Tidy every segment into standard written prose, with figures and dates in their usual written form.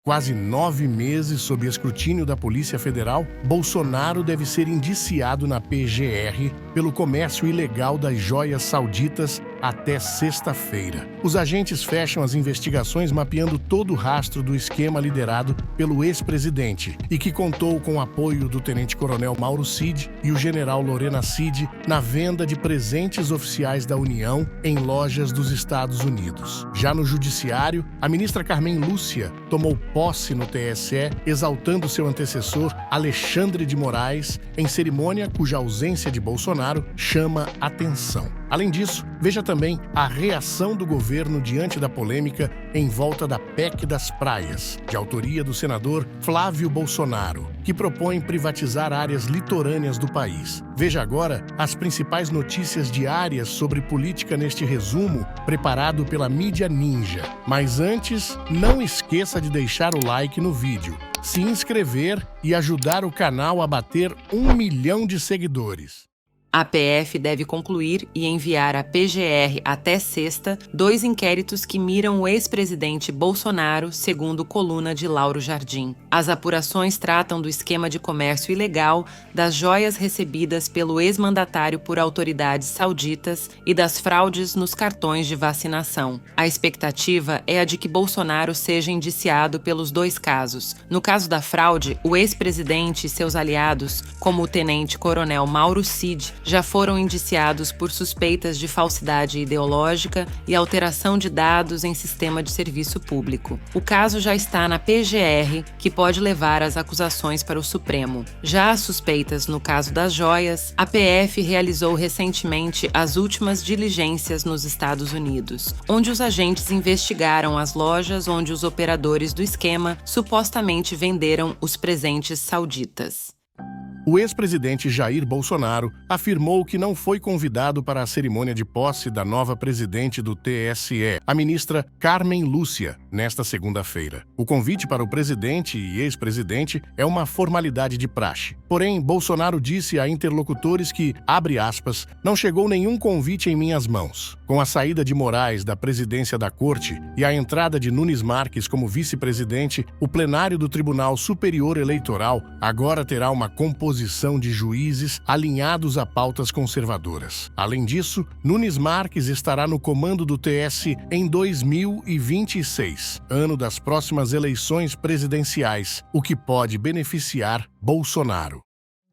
Quase 9 meses sob escrutínio da Polícia Federal, Bolsonaro deve ser indiciado na PGR pelo comércio ilegal das joias sauditas até sexta-feira. Os agentes fecham as investigações mapeando todo o rastro do esquema liderado pelo ex-presidente e que contou com o apoio do tenente-coronel Mauro Cid e o general Lorena Cid na venda de presentes oficiais da União em lojas dos Estados Unidos. Já no Judiciário, a ministra Carmen Lúcia tomou posse no TSE, exaltando seu antecessor Alexandre de Moraes em cerimônia cuja ausência de Bolsonaro chama atenção. Além disso, veja também a reação do governo diante da polêmica em volta da PEC das praias, de autoria do senador Flávio Bolsonaro, que propõe privatizar áreas litorâneas do país. Veja agora as principais notícias diárias sobre política neste resumo preparado pela mídia Ninja. Mas antes, não esqueça de deixar o like no vídeo, se inscrever e ajudar o canal a bater 1 milhão de seguidores. A PF deve concluir e enviar à PGR até sexta 2 inquéritos que miram o ex-presidente Bolsonaro, segundo coluna de Lauro Jardim. As apurações tratam do esquema de comércio ilegal, das joias recebidas pelo ex-mandatário por autoridades sauditas e das fraudes nos cartões de vacinação. A expectativa é a de que Bolsonaro seja indiciado pelos 2 casos. No caso da fraude, o ex-presidente e seus aliados, como o tenente-coronel Mauro Cid, já foram indiciados por suspeitas de falsidade ideológica e alteração de dados em sistema de serviço público. O caso já está na PGR, que pode levar as acusações para o Supremo. Já as suspeitas no caso das joias, a PF realizou recentemente as últimas diligências nos Estados Unidos, onde os agentes investigaram as lojas onde os operadores do esquema supostamente venderam os presentes sauditas. O ex-presidente Jair Bolsonaro afirmou que não foi convidado para a cerimônia de posse da nova presidente do TSE, a ministra Carmen Lúcia, nesta segunda-feira. O convite para o presidente e ex-presidente é uma formalidade de praxe. Porém, Bolsonaro disse a interlocutores que, abre aspas, não chegou nenhum convite em minhas mãos. Com a saída de Moraes da presidência da Corte e a entrada de Nunes Marques como vice-presidente, o plenário do Tribunal Superior Eleitoral agora terá uma composição de juízes alinhados a pautas conservadoras. Além disso, Nunes Marques estará no comando do TS em 2026, ano das próximas eleições presidenciais, o que pode beneficiar Bolsonaro.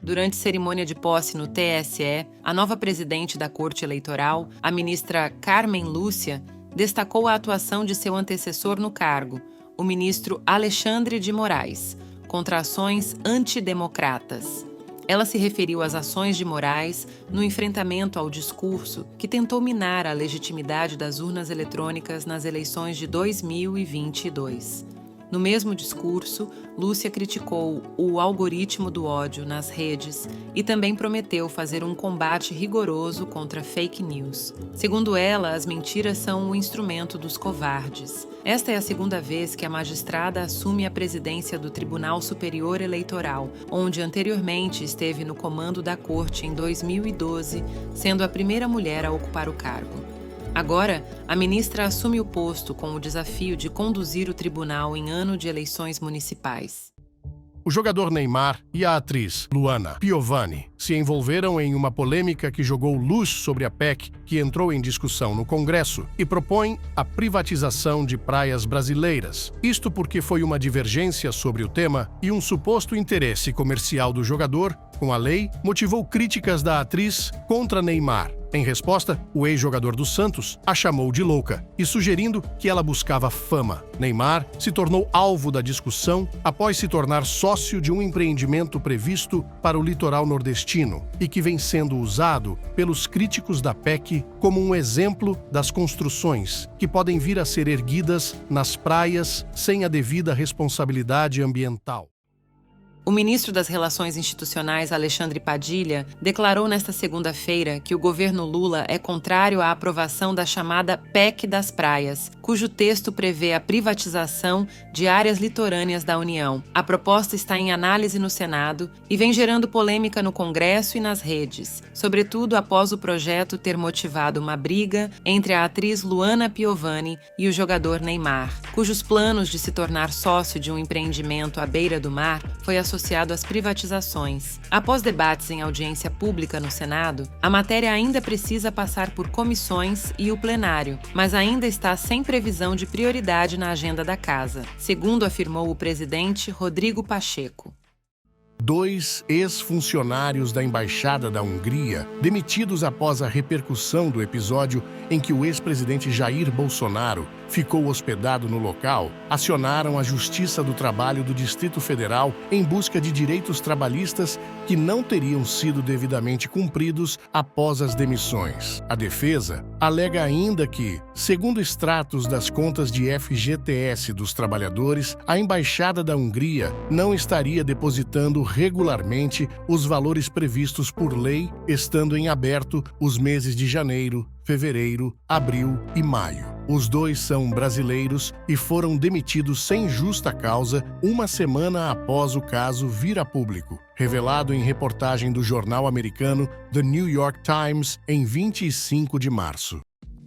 Durante cerimônia de posse no TSE, a nova presidente da Corte Eleitoral, a ministra Carmen Lúcia, destacou a atuação de seu antecessor no cargo, o ministro Alexandre de Moraes, contra ações antidemocratas. Ela se referiu às ações de Moraes no enfrentamento ao discurso que tentou minar a legitimidade das urnas eletrônicas nas eleições de 2022. No mesmo discurso, Lúcia criticou o algoritmo do ódio nas redes e também prometeu fazer um combate rigoroso contra fake news. Segundo ela, as mentiras são o instrumento dos covardes. Esta é a segunda vez que a magistrada assume a presidência do Tribunal Superior Eleitoral, onde anteriormente esteve no comando da Corte em 2012, sendo a primeira mulher a ocupar o cargo. Agora, a ministra assume o posto com o desafio de conduzir o tribunal em ano de eleições municipais. O jogador Neymar e a atriz Luana Piovani se envolveram em uma polêmica que jogou luz sobre a PEC que entrou em discussão no Congresso e propõe a privatização de praias brasileiras. Isto porque foi uma divergência sobre o tema e um suposto interesse comercial do jogador com a lei motivou críticas da atriz contra Neymar. Em resposta, o ex-jogador do Santos a chamou de louca e sugerindo que ela buscava fama. Neymar se tornou alvo da discussão após se tornar sócio de um empreendimento previsto para o litoral nordestino e que vem sendo usado pelos críticos da PEC como um exemplo das construções que podem vir a ser erguidas nas praias sem a devida responsabilidade ambiental. O ministro das Relações Institucionais, Alexandre Padilha, declarou nesta segunda-feira que o governo Lula é contrário à aprovação da chamada PEC das Praias, cujo texto prevê a privatização de áreas litorâneas da União. A proposta está em análise no Senado e vem gerando polêmica no Congresso e nas redes, sobretudo após o projeto ter motivado uma briga entre a atriz Luana Piovani e o jogador Neymar, cujos planos de se tornar sócio de um empreendimento à beira do mar foi associado às privatizações. Após debates em audiência pública no Senado, a matéria ainda precisa passar por comissões e o plenário, mas ainda está sem previsão de prioridade na agenda da Casa, segundo afirmou o presidente Rodrigo Pacheco. 2 ex-funcionários da Embaixada da Hungria, demitidos após a repercussão do episódio em que o ex-presidente Jair Bolsonaro ficou hospedado no local, acionaram a Justiça do Trabalho do Distrito Federal em busca de direitos trabalhistas que não teriam sido devidamente cumpridos após as demissões. A defesa alega ainda que, segundo extratos das contas de FGTS dos trabalhadores, a Embaixada da Hungria não estaria depositando regularmente os valores previstos por lei, estando em aberto os meses de janeiro, fevereiro, abril e maio. Os 2 são brasileiros e foram demitidos sem justa causa uma semana após o caso vir a público, revelado em reportagem do jornal americano The New York Times em 25 de março.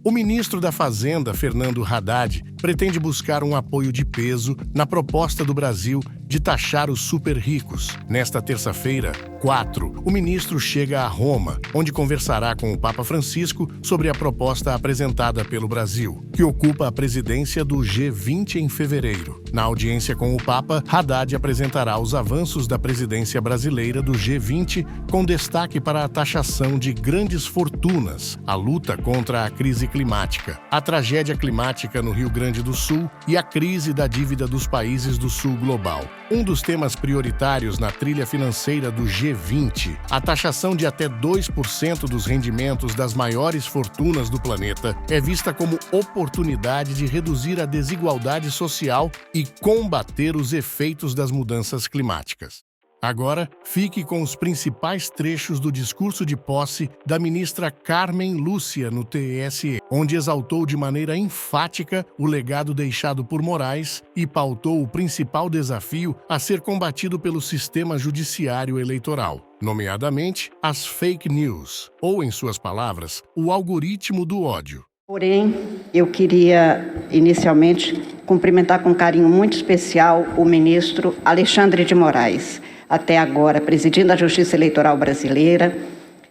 O ministro da Fazenda, Fernando Haddad, pretende buscar um apoio de peso na proposta do Brasil de taxar os super ricos. Nesta terça-feira, 4, o ministro chega a Roma, onde conversará com o Papa Francisco sobre a proposta apresentada pelo Brasil, que ocupa a presidência do G20 em fevereiro. Na audiência com o Papa, Haddad apresentará os avanços da presidência brasileira do G20, com destaque para a taxação de grandes fortunas, a luta contra a crise climática, a tragédia climática no Rio Grande do Sul e a crise da dívida dos países do Sul global. Um dos temas prioritários na trilha financeira do G20, a taxação de até 2% dos rendimentos das maiores fortunas do planeta, é vista como oportunidade de reduzir a desigualdade social e combater os efeitos das mudanças climáticas. Agora, fique com os principais trechos do discurso de posse da ministra Carmen Lúcia no TSE, onde exaltou de maneira enfática o legado deixado por Moraes e pautou o principal desafio a ser combatido pelo sistema judiciário eleitoral, nomeadamente as fake news, ou, em suas palavras, o algoritmo do ódio. Porém, eu queria, inicialmente, cumprimentar com carinho muito especial o ministro Alexandre de Moraes, até agora presidindo a Justiça Eleitoral Brasileira,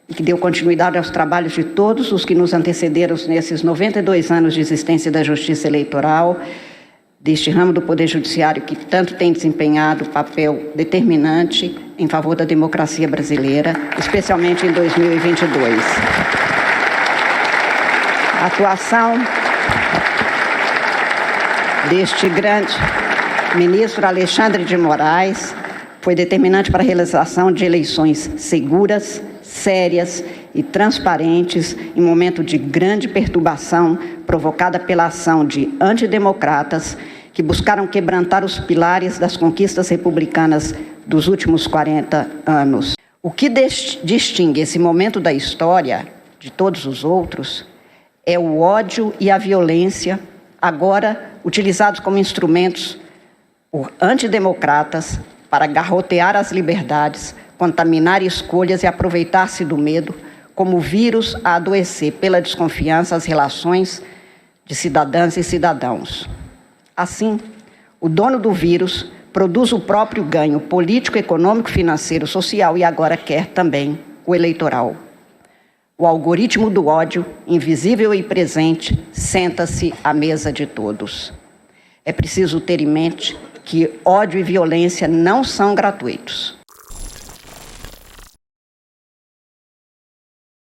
e que deu continuidade aos trabalhos de todos os que nos antecederam nesses 92 anos de existência da Justiça Eleitoral, deste ramo do Poder Judiciário que tanto tem desempenhado papel determinante em favor da democracia brasileira, especialmente em 2022. A atuação deste grande ministro Alexandre de Moraes foi determinante para a realização de eleições seguras, sérias e transparentes em momento de grande perturbação provocada pela ação de antidemocratas que buscaram quebrantar os pilares das conquistas republicanas dos últimos 40 anos. O que distingue esse momento da história de todos os outros é o ódio e a violência, agora utilizados como instrumentos por antidemocratas para garrotear as liberdades, contaminar escolhas e aproveitar-se do medo como vírus a adoecer pela desconfiança às relações de cidadãs e cidadãos. Assim, o dono do vírus produz o próprio ganho político, econômico, financeiro, social e agora quer também o eleitoral. O algoritmo do ódio, invisível e presente, senta-se à mesa de todos. É preciso ter em mente que ódio e violência não são gratuitos.